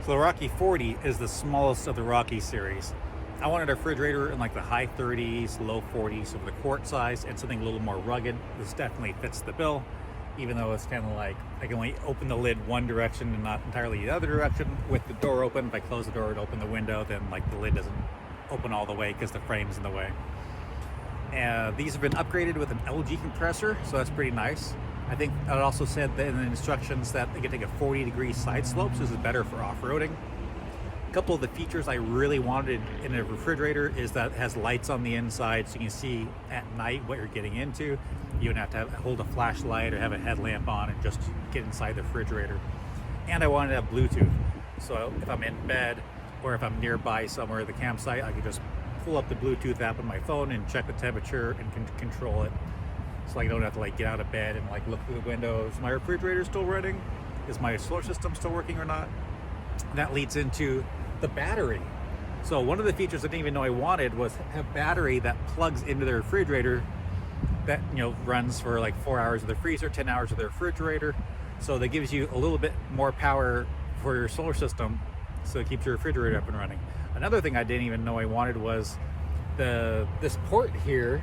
So the Rocky 40 is the smallest of the Rocky series. I wanted a refrigerator in like the high 30s, low 40s of the quart size, and something a little more rugged. This definitely fits the bill, even though it's kind of like I can only open the lid one direction and not entirely the other direction with the door open. If I close the door and open the window, then like the lid doesn't open all the way because the frame's in the way. These have been upgraded with an LG compressor, so that's pretty nice. I think it also said that in the instructions that they can take a 40-degree side slope, so this is better for off-roading. A couple of the features I really wanted in a refrigerator is that it has lights on the inside, so you can see at night what you're getting into. You don't have to hold a flashlight or have a headlamp on and just get inside the refrigerator. And I wanted to have Bluetooth, so if I'm in bed or if I'm nearby somewhere at the campsite, I can just pull up the Bluetooth app on my phone and check the temperature and control it. So I don't have to like get out of bed and like look through the windows. Is my refrigerator still running? Is my solar system still working or not? And that leads into the battery. So one of the features I didn't even know I wanted was a battery that plugs into the refrigerator that, you know, runs for like 4 hours of the freezer, 10 hours of the refrigerator. So that gives you a little bit more power for your solar system, so it keeps your refrigerator up and running. Another thing I didn't even know I wanted was this port here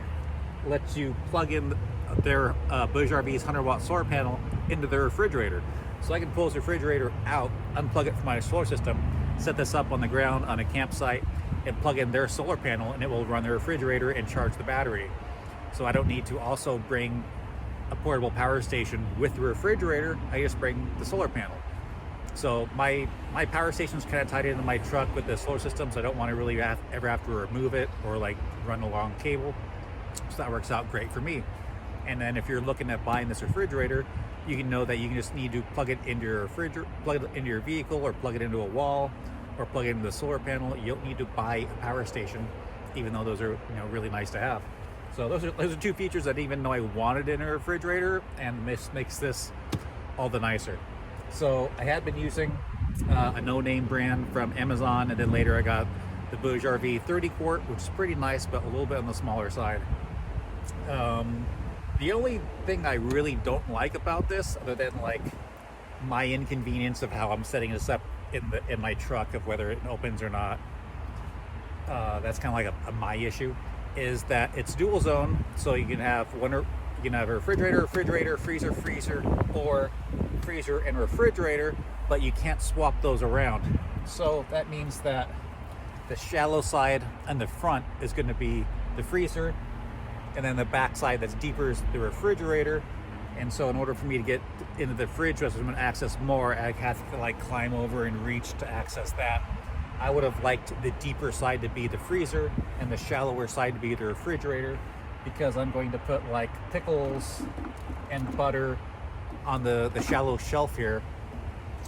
lets you plug in their BougeRV's 100-watt solar panel into their refrigerator. So I can pull this refrigerator out, unplug it from my solar system, set this up on the ground on a campsite, and plug in their solar panel, and it will run the refrigerator and charge the battery. So I don't need to also bring a portable power station with the refrigerator. I just bring the solar panel. So my power station is kind of tied into my truck with the solar system, so I don't want to really ever have to remove it or like run a long cable. So that works out great for me. And then if you're looking at buying this refrigerator, you can know that you can just need to plug it into your refrigerator, plug it into your vehicle, or plug it into a wall, or plug it into the solar panel. You don't need to buy a power station, even though those are, you know, really nice to have. So those are two features I didn't even know I wanted in a refrigerator, and this makes this all the nicer. So I had been using a no-name brand from Amazon, and then later I got the BougeRV 30 quart, which is pretty nice, but a little bit on the smaller side. The only thing I really don't like about this, other than like my inconvenience of how I'm setting this up in my truck, of whether it opens or not, that's kind of like a my issue, is that it's dual zone. So you can have a refrigerator, freezer, or freezer and refrigerator, but you can't swap those around. So that means that the shallow side and the front is going to be the freezer, and then the back side that's deeper is the refrigerator. And so in order for me to get into the fridge, which I'm going to access more, I have to like climb over and reach to access that. I would have liked the deeper side to be the freezer and the shallower side to be the refrigerator, because I'm going to put like pickles and butter on the shallow shelf here.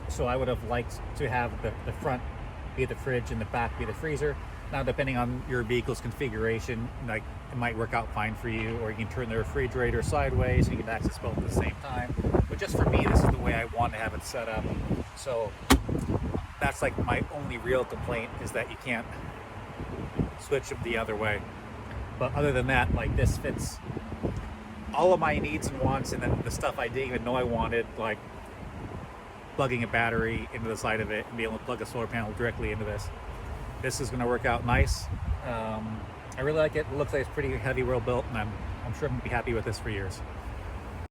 So I would have liked to have the front be the fridge and the back be the freezer. Now, depending on your vehicle's configuration, like it might work out fine for you, or you can turn the refrigerator sideways and you can access both at the same time. But just for me, this is the way I want to have it set up. So that's like my only real complaint, is that you can't switch them the other way. But other than that, like this fits all of my needs and wants, and then the stuff I didn't even know I wanted, like plugging a battery into the side of it and being able to plug a solar panel directly into this. This is going to work out nice. I really like it. It looks like it's pretty heavy, well built, and I'm sure I'm going to be happy with this for years.